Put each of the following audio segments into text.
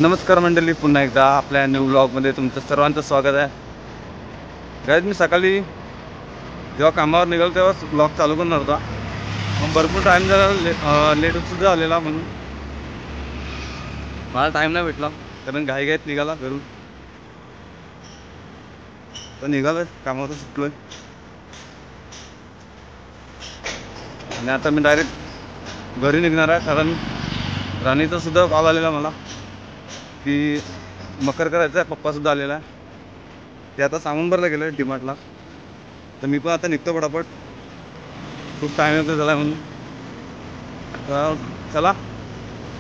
नमस्कार मंडळी, पुन्हा एकदा आपल्या न्यू ब्लॉगमध्ये तुमचं सर्वांचं स्वागत आहे. गाईज, मी सकाळी जेव्हा कामावर निघालो तेव्हा ब्लॉग चालू करणार होता, मग भरपूर टाईम झाला, लेटसुद्धा आलेला, म्हणून मला टाईम नाही भेटला. कारण घाईघाईत निघाला घरून, तर निघालोय कामावर सुटलोय. आणि आता मी डायरेक्ट घरी निघणार आहे, कारण राणीचा सुद्धा कॉल आलेला मला की मकर करायचं आहे. पप्पासुद्धा आलेला आहे. ते आता सामान भरला गेलं आहे डीमार्टला. तर मी पण आता निघतो पटापट, खूप टाईम येतो झाला म्हणून. तर चला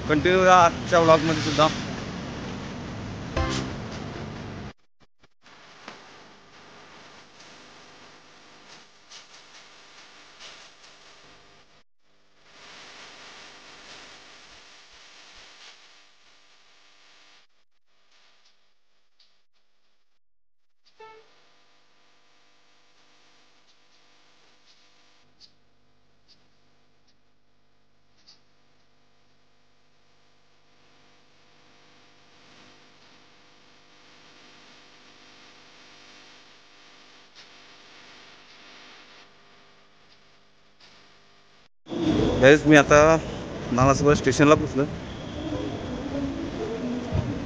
कंटिन्यू या आजच्या व्लॉगमध्ये सुद्धा. गाईज, मी आता नालासोबत स्टेशनला पोचलो.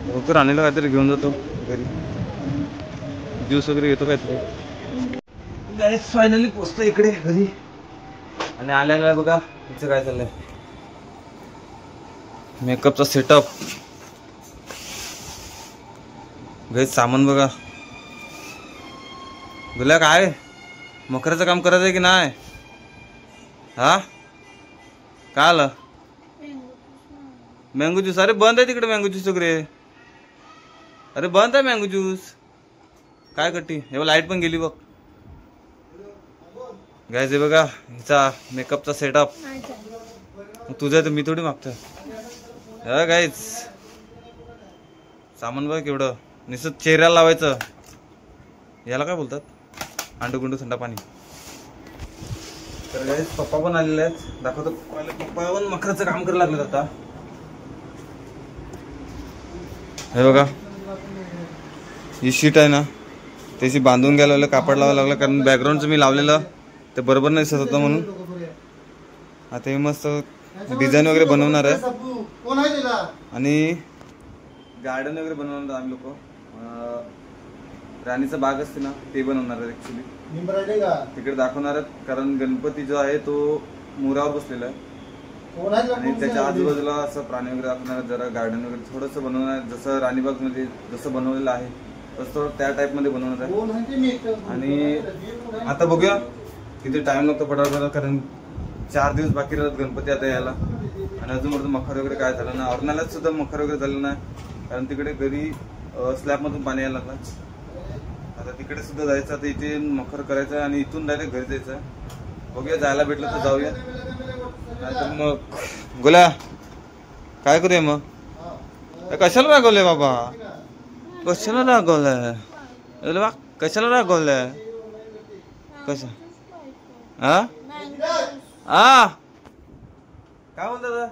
लवकर राणीला काहीतरी घेऊन जातो घरी, ज्यूस वगैरे घेतो काहीतरी. गाईज, फायनली पोचतो इकडे घरी. आणि आल्याला बघा इथं काय चाललंय, मेकअपचा सेटअप. गाईज, सामान बघा. बोला काय मकराचं काम करायचं आहे की नाही? हा, काय आलं? Mango juice? अरे बंद आहे तिकडे मँगो ज्यूस वगैरे. अरे बंद आहे मँगो ज्यूस. काय कट्टी, हे लाईट पण गेली बघ. गाईज, हे बघा हिचा मेकअपचा सेटअप. तुझं तर मी थोडी मागतोय. गाईज, सामान बघ केवढं. नुसतं चेहऱ्याला लावायचं, याला काय बोलतात, अंडू गुंडू थंडा पाणी. तर गाईज, पप्पा पण आलेले आहेत, दाखवतो. पप्पा पण मकराचं काम करायला लागलं आता. हे बघा ही शीट आहे ना, त्याची बांधून घ्यायला लागलं, कापड लावायला लागलं, कारण बॅकग्राऊंडचं मी लावलेलं ते बरोबर नाही दिसत होतं, म्हणून आता हे मस्त डिझाईन वगैरे बनवणार आहे. आणि गार्डन वगैरे बनवणार आम्ही लोक. राणीचा बाग असते ना, ते बनवणार आहे ऍक्च्युली. तिकडे दाखवणार आहेत, कारण गणपती जो आहे तो मुरावर बसलेला आहे. आणि त्याच्या आजूबाजूला असं प्राणी वगैरे दाखवणार आहेत, जरा गार्डन वगैरे थोडंसं बनवणार आहे, जसं राणीबाग मध्ये जसं बनवलेलं आहे तसं त्या टाइप मध्ये बनवणार आहे. आणि आता बघूया किती टाइम लागतो पटापट, कारण 4 दिवस बाकी राहतात गणपती आता यायला. आणि अजून मखर वगैरे काय झालं ना, अर्नाल्यात सुद्धा मखर वगैरे झालं नाही, कारण तिकडे घरी स्लॅब मधून पाणी यायला लागलं. आता तिकडे सुद्धा जायचं, आता इथे मखर करायचं आणि इथून डायरेक्ट घरी जायचं. बघूया, जायला भेटलं तर जाऊया, नाहीतर मग गोल्या काय करूया मग. कशाला रागवलंय बाबा, कशाला रागवलंय बा, कशाला रागवलंय, कशा हा हा काय बोलता.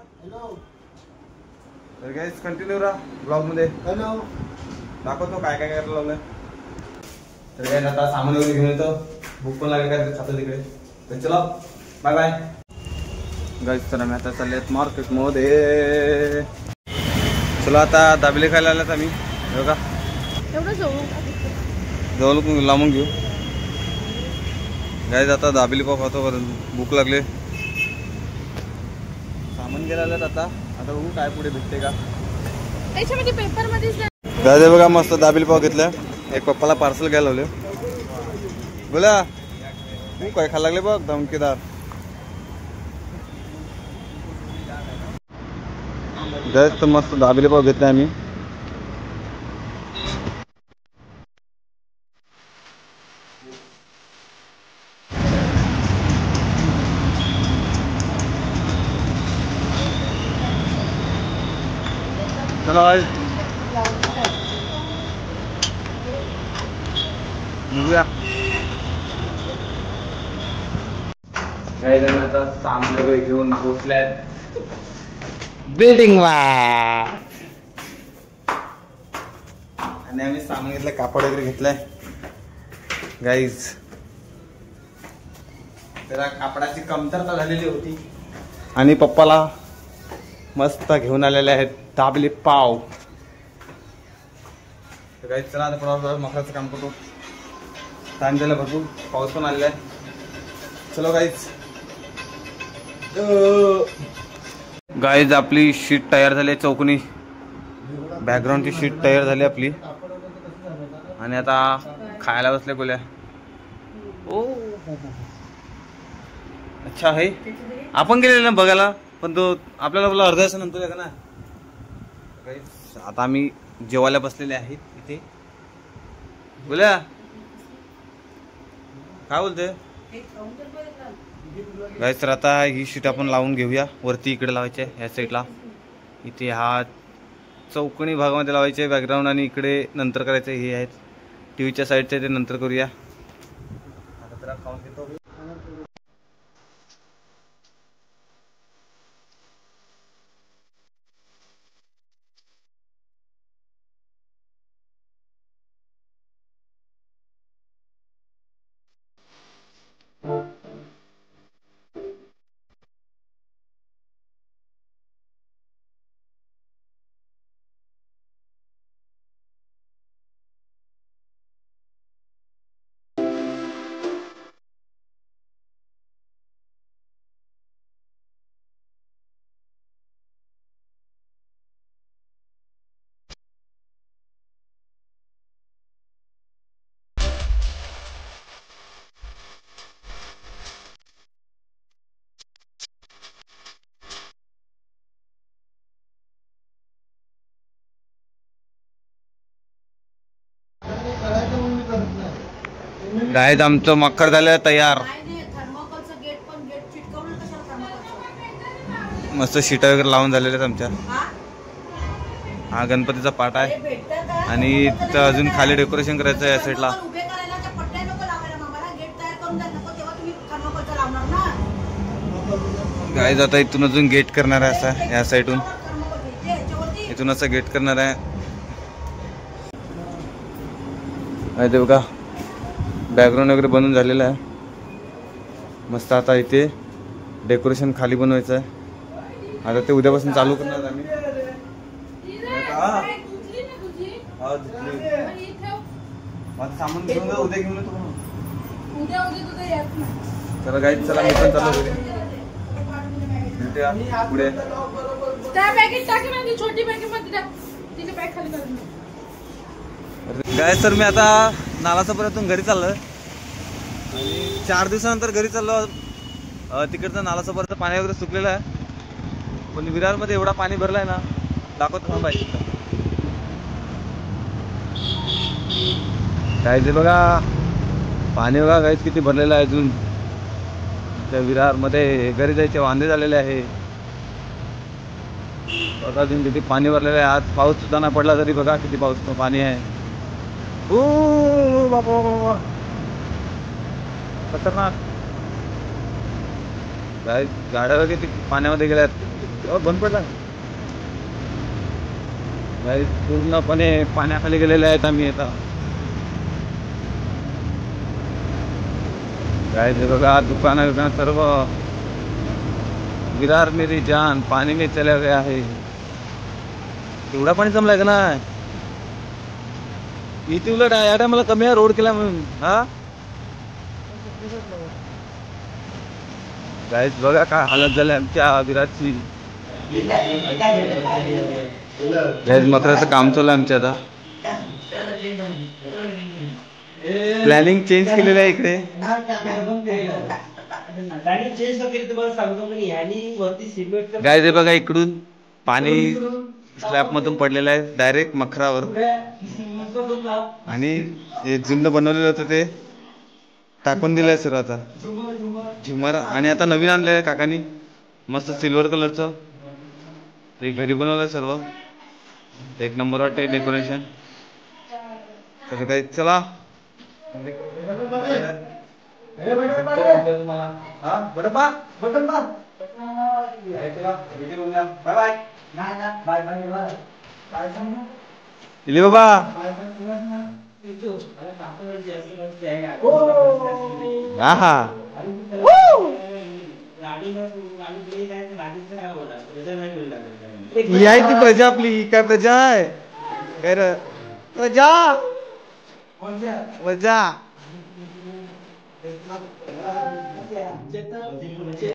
तर गाईज, कंटिन्यू राहा ब्लॉग मध्ये, दाखवतो काय काय करायला लावलंय. तर गाईज, आता सामान वगैरे घेऊन येतो, भूक पण लागेल काय खातो तिकडे. तर चला, बाय बाय. गाईज, तर आम्ही आता चाललेत मार्केट मध्ये. चला, आता दाबेली खायला आल्यात आम्ही. बघा जवळ लांबून घेऊ. गाईज, आता दाबेली पाव खातो, कारण भूक लागले. सामान घ्यायला आल्यात आता बघू काय पुढे भेटते का. गाईज, बघा मस्त दाबेली पाव घेतलं. एक पप्पाला पार्सल घ्यायला लावले. बोला तू काय खायला लागले बघ, धमकीदार. गाईज, तर मस्त दाबेली पाव घेतले आम्ही. चला निघूया. आता सामान वगैरे घेऊन पोहोचल्यात बिल्डिंगला. आणि आम्ही सामान घेतलं, कापड वगैरे घेतलंय गाईज. जरा कापडाची कमतरता झालेली होती आणि पप्पाला मस्त घेऊन आलेले आहेत दाबेली पाव. तर गाईज चला आता थोडा मकराचं काम करतो. टाइम झाला भरपूर, पाऊस पण आलेला आहे. चलो गाईज. गाईज आपली शीट तयार झाली आहे, चौकोनी बॅकग्राऊंडची शीट तयार झाली आपली. आणि आता खायला बसले बोल्या. ओ अच्छा आहे, आपण गेलेलो ना बघायला, पण तो आपल्याला बोला अर्ध्या तासानंतर आहे का ना. आता आम्ही जेवायला बसलेले आहेत इथे. बोल्या काय बोलते गाईस. तर आता ही शीट आपण लावून घेऊया. वरती इकडे लावायची आहे ह्या साईडला, इथे हा चौकोनी भागामध्ये लावायचे बॅकग्राऊंड, आणि इकडे नंतर करायचं. हे आहेत टीव्हीच्या साईडचे, ते नंतर करूया. आता जरा खाऊन घेतो. गाईज आमचं मकर झालं तयार. मस्त शीटा वगैरे लावून झालेल्या आहेत आमच्या. हा गणपतीचा पाट आहे आणि अजून खाली डेकोरेशन करायचं आहे या साईडला. गाईज आता इथून अजून गेट करणार आहे, असा या साईडून इथून असं गेट करणार आहे. ते बघा बॅकग्राऊंड वगैरे बनवून झालेलं आहे मस्त. आता इथे डेकोरेशन खाली बनवायचं आहे. आता ते उद्यापासून चालू करणार आम्ही. सामान घेऊन जा, उद्या घेऊन येतो. चला गाईज, चला मी पण चालू पुढे. गाईज तर मी आता नालासोपाऱ्यातून घरी चाललोय आणि 4 दिवसानंतर घरी चाललो. तिकडचं नालासोपाऱ्याचं पाणी वगैरे सुकलेलं आहे, पण विरारमध्ये एवढा पाणी भरलाय ना, दाखवतो थांबा. गाईज बघा पाणी बघा गाईज किती भरलेलं आहे. अजून त्या विरारमध्ये घरी जायचे वांदे झालेले आहे. बघा अजून किती पाणी भरलेलं आहे. आज पाऊस सुद्धा नाही पडला तरी बघा किती पाणी आहे. ओ बाबा बाबा खतरनाक. गाड्या वगैरे किती पाण्यामध्ये गेल्यात. बंद पडला गाईज, पूर्णपणे पाण्याखाली गेलेले आहेत आम्ही आता. गाईज बघा दुकान सर्व विरार मेरी जान पाणी में चला गया है. एवढा पाणी जमलाय का ना. इथे उलट या टायमाला कमी आहे रोड केला म्हणून. हा गाईज बघा काय हालत झाली आमच्या विरारची. गाईज मकराचं काम चालू आहे आमच्या. आता प्लॅनिंग चेंज केलेलं आहे इकडे. गाईज बघा इकडून पाणी स्लॅब मधून पडलेलं आहे डायरेक्ट मखरावर, आणि हे जुनं बनवलेलं होतं ते टाकून दिलंय सर आता झुमर. आणि आता नवीन आणलंय आहे काकानी मस्त सिल्वर कलरचं, ते घरी बनवलंय सर्व. एक नंबर वाटतंय डेकोरेशन. तर काही चला बाय बाय. इले बाबा हा हा ही आहे ती प्रजा आपली काय प्रजा आहे काय रे प्रजा प्रजा